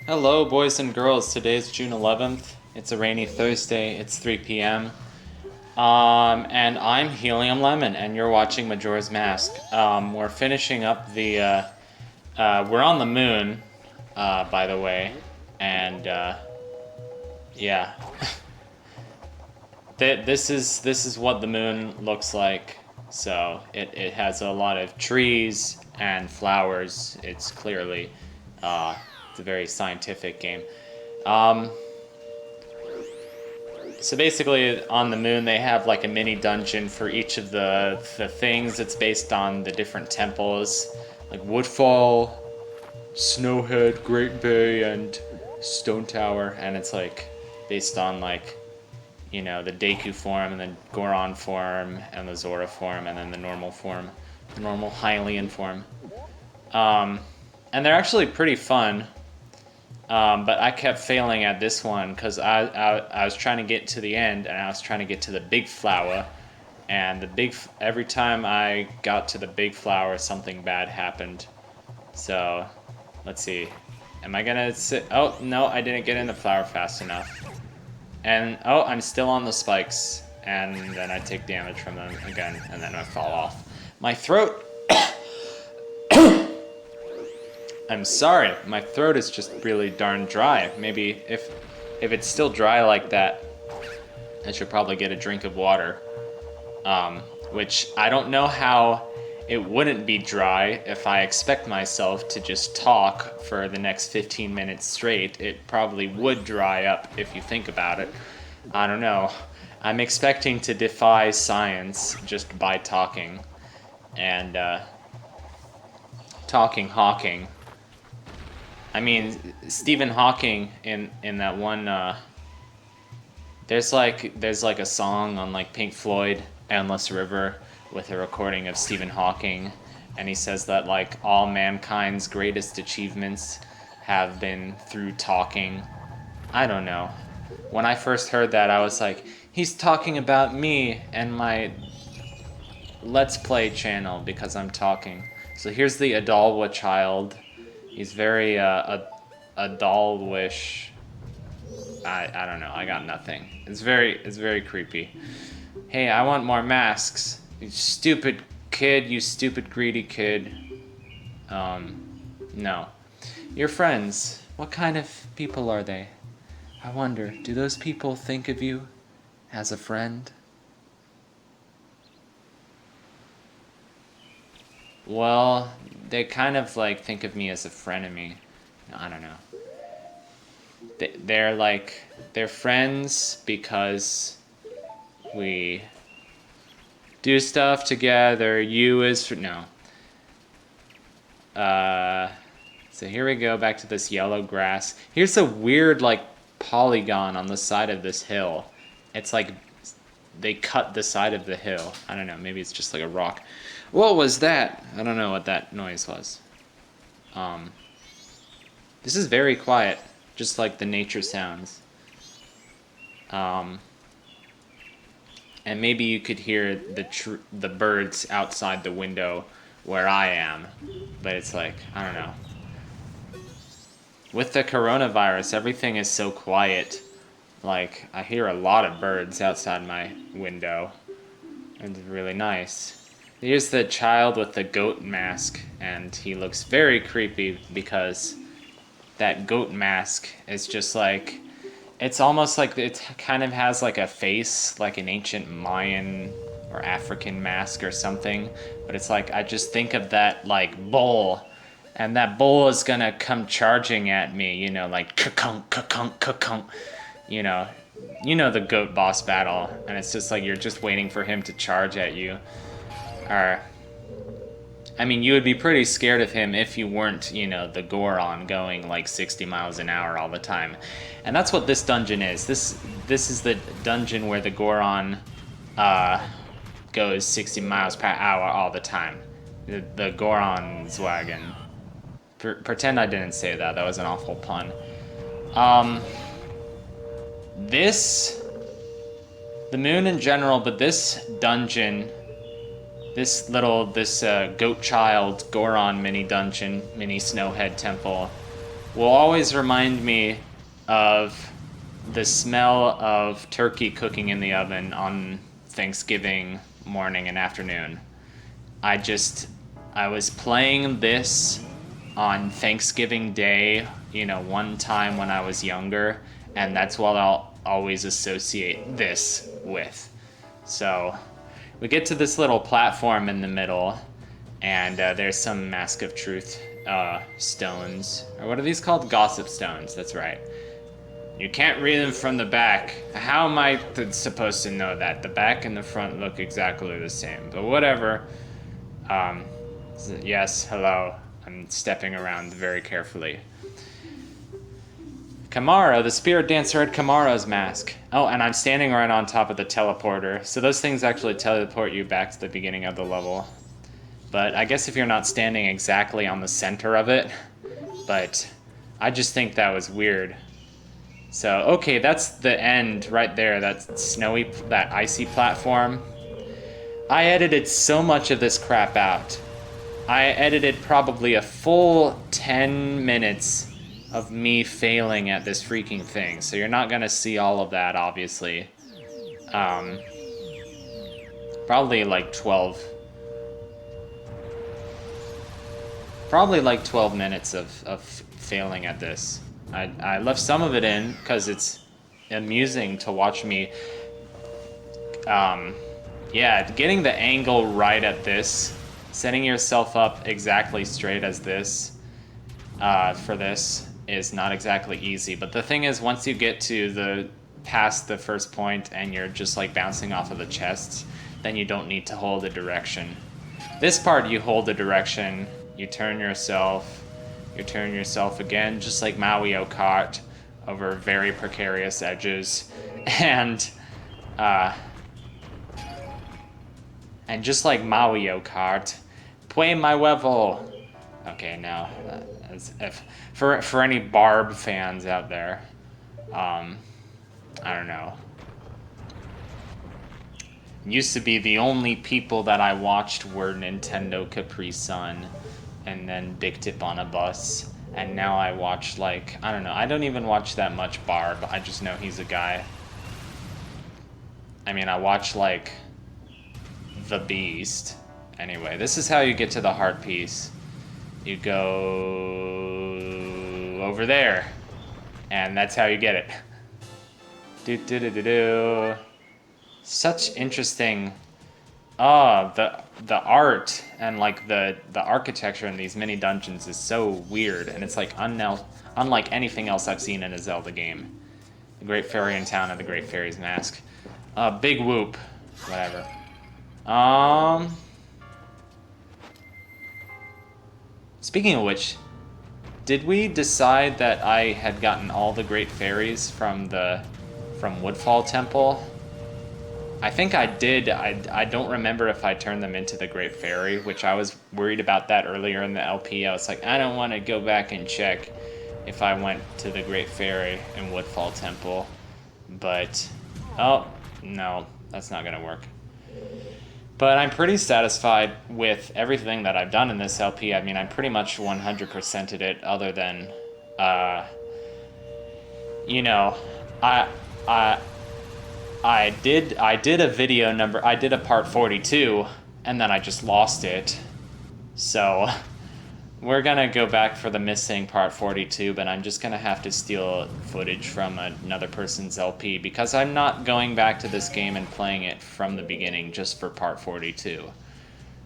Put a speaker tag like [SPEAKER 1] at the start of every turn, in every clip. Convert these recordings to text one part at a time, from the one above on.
[SPEAKER 1] Hello, boys and girls. Today's June 11th. It's a rainy Thursday. It's 3 p.m. And I'm Helium Lemon, and you're watching Majora's Mask. We're finishing up the. We're on the moon, by the way, and yeah. This is what the moon looks like. So it has a lot of trees and flowers. It's clearly it's a very scientific game. So basically, on the moon, they have like a mini dungeon for each of the things. It's based on the different temples, like Woodfall, Snowhead, Great Bay, and Stone Tower, and it's like based on like the Deku form, and then Goron form, and the Zora form, and then the normal form, the normal Hylian form. And they're actually pretty fun. But I kept failing at this one because I was trying to get to the end, and I was trying to get to the big flower, and every time I got to the big flower, something bad happened. So, let's see. Am I gonna sit? Oh, no, I didn't get in the flower fast enough. And, oh, I'm still on the spikes, and then I take damage from them again, and then I fall off. My throat... I'm sorry, my throat is just really darn dry. Maybe if it's still dry like that, I should probably get a drink of water. Which I don't know how it wouldn't be dry if I expect myself to just talk for the next 15 minutes straight. It probably would dry up if you think about it. I don't know. I'm expecting to defy science just by talking. And, Hawking. I mean, Stephen Hawking in that one, there's like a song on like Pink Floyd, Endless River, with a recording of Stephen Hawking, and he says that like all mankind's greatest achievements have been through talking. I don't know. When I first heard that, I was like, he's talking about me and my Let's Play channel because I'm talking. So here's the Adalwa child. He's very Adalwish. I don't know. I got nothing. It's very creepy. Hey, I want more masks. You stupid kid. You stupid greedy kid. No. Your friends. What kind of people are they? I wonder. Do those people think of you as a friend? Well, they kind of like think of me as a frenemy. I don't know. They're friends because we do stuff together. You is no. So here we go back to this yellow grass. Here's a weird like polygon on the side of this hill. It's like they cut the side of the hill. I don't know. Maybe it's just like a rock. What was that? I don't know what that noise was. This is very quiet, just like the nature sounds. And maybe you could hear the birds outside the window where I am, but it's like, I don't know. With the coronavirus, everything is so quiet. Like, I hear a lot of birds outside my window. It's really nice. Here's the child with the goat mask, and he looks very creepy because that goat mask is just like, it's almost like it kind of has like a face, like an ancient Mayan or African mask or something, but it's like, I just think of that like bull, and that bull is gonna come charging at me, like ka-kunk, ka-kunk, ka-kunk, you know the goat boss battle, and it's just like you're just waiting for him to charge at you. Or, I mean, you would be pretty scared of him if you weren't, the Goron going like 60 miles an hour all the time. And that's what this dungeon is. This is the dungeon where the Goron goes 60 miles per hour all the time. The Goron's wagon. Pretend I didn't say that. That was an awful pun. The moon in general, but this dungeon... This goat child Goron mini dungeon, mini Snowhead temple, will always remind me of the smell of turkey cooking in the oven on Thanksgiving morning and afternoon. I was playing this on Thanksgiving Day, you know, one time when I was younger, and that's what I'll always associate this with. So we get to this little platform in the middle, and there's some Mask of Truth stones. Or what are these called? Gossip stones, that's right. You can't read them from the back. How am I supposed to know that? The back and the front look exactly the same, but whatever. Yes, hello. I'm stepping around very carefully. Kamara, the spirit dancer had Kamara's mask. Oh, and I'm standing right on top of the teleporter. So those things actually teleport you back to the beginning of the level. But I guess if you're not standing exactly on the center of it. But I just think that was weird. So, okay, that's the end right there. That snowy, that icy platform. I edited so much of this crap out. I edited probably a full 10 minutes of me failing at this freaking thing. So you're not gonna see all of that, obviously. Probably like 12. Probably like 12 minutes of failing at this. I left some of it in because it's amusing to watch me. Yeah, getting the angle right at this, setting yourself up exactly straight as this, for this is not exactly easy. But the thing is, once you get to past the first point and you're just like bouncing off of the chests, then you don't need to hold a direction. This part you hold the direction, you turn yourself again, just like Mario Kart, over very precarious edges, and just like Mario Kart, play my level. Okay, now, if for any Barb fans out there, I don't know. Used to be the only people that I watched were Nintendo Capri Sun, and then Big Tip on a Bus, and now I watch, like, I don't know, I don't even watch that much Barb, I just know he's a guy. I mean, I watch, like, The Beast. Anyway, this is how you get to the heart piece. You go over there, and that's how you get it. Do. Such interesting. The art and like the architecture in these mini dungeons is so weird, and it's like unlike anything else I've seen in a Zelda game. The Great Fairy in Town and the Great Fairy's Mask. Big whoop. Whatever. Speaking of which, did we decide that I had gotten all the Great Fairies from Woodfall Temple? I think I did. I don't remember if I turned them into the Great Fairy, which I was worried about that earlier in the LP. I was like, I don't want to go back and check if I went to the Great Fairy in Woodfall Temple. But, oh, no, that's not going to work. But I'm pretty satisfied with everything that I've done in this LP. I mean, I'm pretty much 100%ed it, other than, you know, I did a video number, I did a part 42, and then I just lost it. So we're gonna go back for the missing part 42, but I'm just gonna have to steal footage from another person's LP, because I'm not going back to this game and playing it from the beginning just for part 42.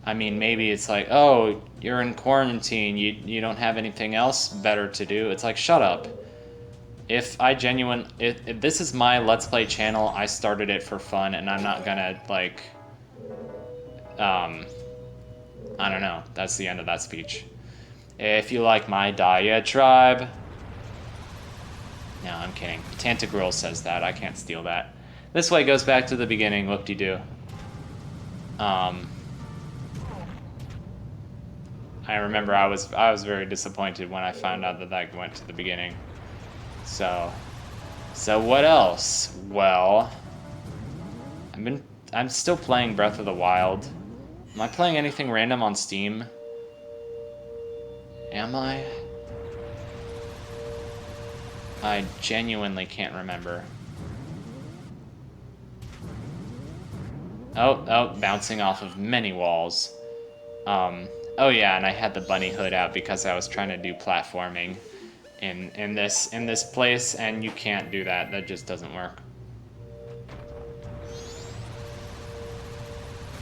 [SPEAKER 1] I mean, maybe it's like, oh, you're in quarantine, you don't have anything else better to do. It's like, shut up. If this is my Let's Play channel, I started it for fun, and I'm not gonna, like, I don't know, that's the end of that speech. If you like my diatribe... No, I'm kidding. Tantagrill says that, I can't steal that. This way goes back to the beginning, whoop-de-doo. I remember I was very disappointed when I found out that went to the beginning. So what else? Well, I'm still playing Breath of the Wild. Am I playing anything random on Steam? Am I? I genuinely can't remember. Oh, bouncing off of many walls. Oh yeah, and I had the bunny hood out because I was trying to do platforming in this place, and you can't do that. That just doesn't work.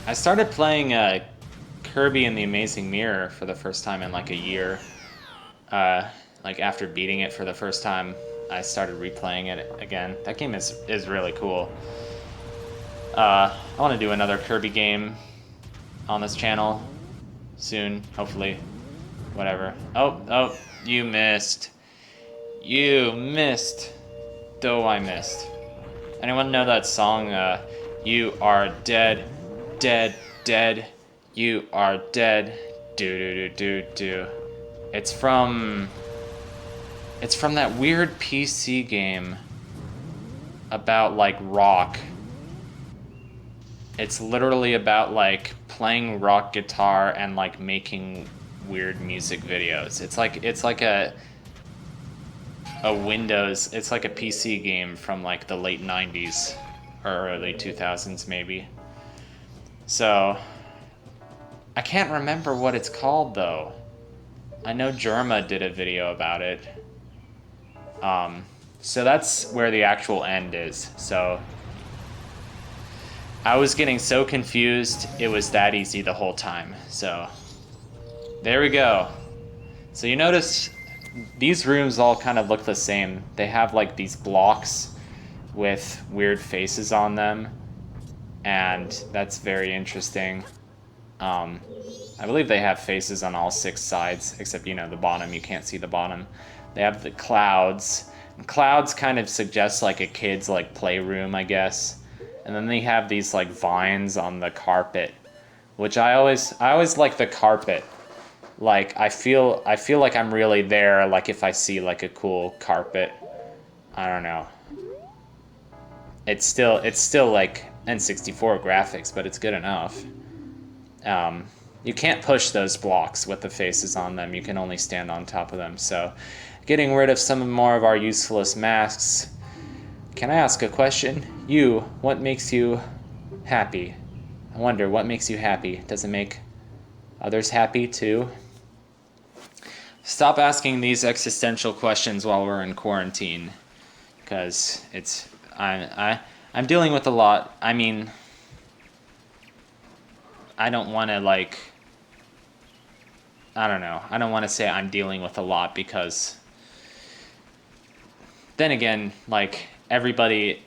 [SPEAKER 1] I started playing Kirby and the Amazing Mirror for the first time in like a year. Like after beating it for the first time, I started replaying it again. That game is really cool. I want to do another Kirby game on this channel soon, hopefully. Whatever. Oh, you missed. You missed. Though I missed. Anyone know that song, You Are Dead, Dead, Dead, You Are Dead, do. It's from that weird PC game about, like, rock. It's literally about, like, playing rock guitar and, like, making weird music videos. It's like a Windows, it's like a PC game from like the late 90s or early 2000s maybe. So I can't remember what it's called though. I know Jerma did a video about it. So that's where the actual end is. So I was getting so confused, it was that easy the whole time. So there we go. So you notice these rooms all kind of look the same. They have like these blocks with weird faces on them, and that's very interesting. I believe they have faces on all 6 sides, except, you know, the bottom, you can't see the bottom. They have the clouds. And clouds kind of suggest like a kid's like playroom, I guess. And then they have these like vines on the carpet, which I always like the carpet. Like I feel like I'm really there, like if I see like a cool carpet. I don't know. It's still like N64 graphics, but it's good enough. You can't push those blocks with the faces on them. You can only stand on top of them. So getting rid of some more of our useless masks. Can I ask a question? You, what makes you happy? I wonder, what makes you happy? Does it make others happy too? Stop asking these existential questions while we're in quarantine, because I'm dealing with a lot. I mean, I don't want to like, I don't know. I don't want to say I'm dealing with a lot, because then again, like everybody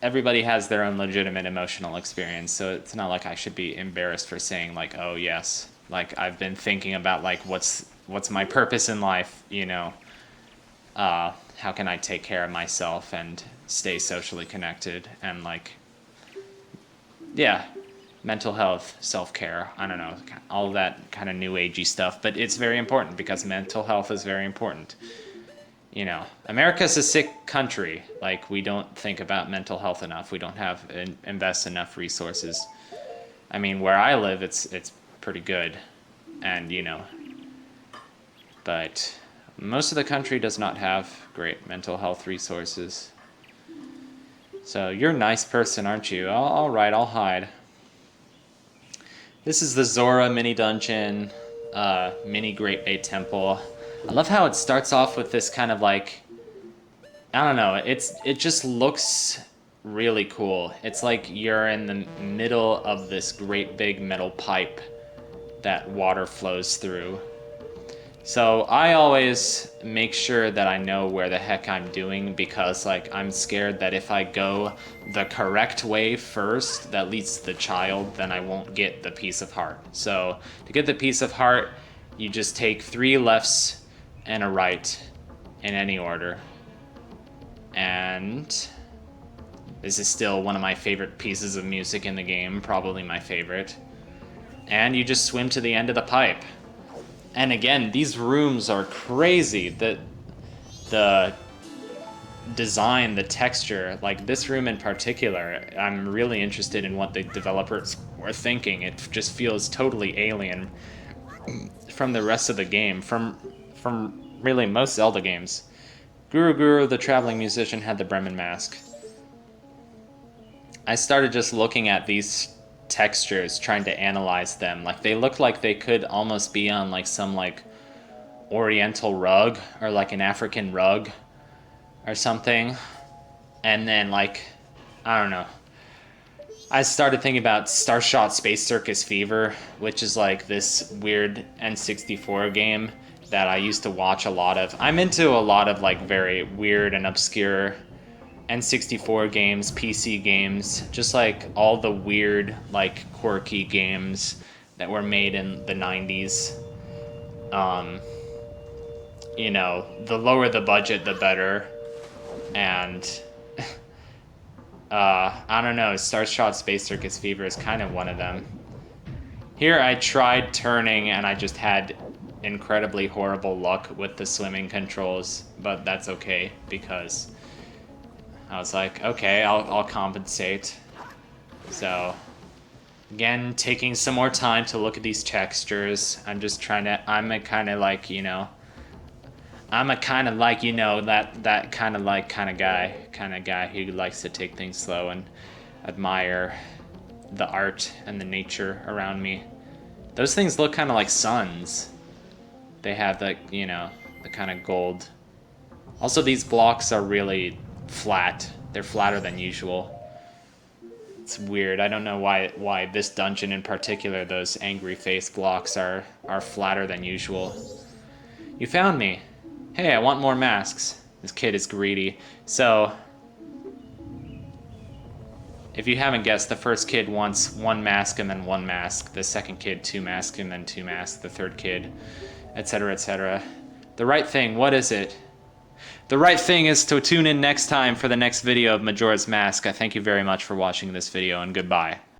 [SPEAKER 1] has their own legitimate emotional experience, so it's not like I should be embarrassed for saying like, oh yes, like I've been thinking about like what's my purpose in life, you know, how can I take care of myself and stay socially connected, and like, yeah, mental health, self-care, I don't know, all that kind of new agey stuff, but it's very important because mental health is very important. You know, America's a sick country. Like, we don't think about mental health enough. We don't have invest enough resources. I mean, where I live, it's pretty good, and you know, but most of the country does not have great mental health resources. So you're a nice person, aren't you? All right, I'll hide. This is the Zora mini dungeon, mini Great Bay Temple. I love how it starts off with this kind of like, I don't know, it just looks really cool. It's like you're in the middle of this great big metal pipe that water flows through. So I always make sure that I know where the heck I'm doing, because like I'm scared that if I go the correct way first that leads to the child, then I won't get the piece of heart. So to get the piece of heart, you just take 3 lefts and a right in any order. And this is still one of my favorite pieces of music in the game, probably my favorite. And you just swim to the end of the pipe. And again, these rooms are crazy. The design, the texture, like this room in particular, I'm really interested in what the developers were thinking. It just feels totally alien from the rest of the game, from really most Zelda games. Guru Guru, the traveling musician, had the Bremen mask. I started just looking at these textures, trying to analyze them. Like, they look like they could almost be on like some like oriental rug or like an African rug or something. And then like, I don't know. I started thinking about Starshot Space Circus Fever, which is like this weird N64 game that I used to watch a lot of. I'm into a lot of like very weird and obscure N64 games, PC games, just like all the weird, like quirky games that were made in the 90s. You know, the lower the budget, the better. And I don't know, Starshot Space Circus Fever is kind of one of them. Here I tried turning and I just had incredibly horrible luck with the swimming controls, but that's okay because I was like, okay, I'll compensate. So, again, taking some more time to look at these textures. I'm just trying to, I'm a kind of like, you know, that kind of guy who likes to take things slow and admire the art and the nature around me. Those things look kind of like suns. They have the, you know, the kind of gold. Also, these blocks are really flat. They're flatter than usual. It's weird. I don't know why this dungeon in particular, those angry face blocks are flatter than usual. You found me. Hey, I want more masks. This kid is greedy. So, if you haven't guessed, the first kid wants one mask and then one mask. The second kid, two masks and then two masks. The third kid, etc., etc. The right thing, what is it? The right thing is to tune in next time for the next video of Majora's Mask. I thank you very much for watching this video, and goodbye.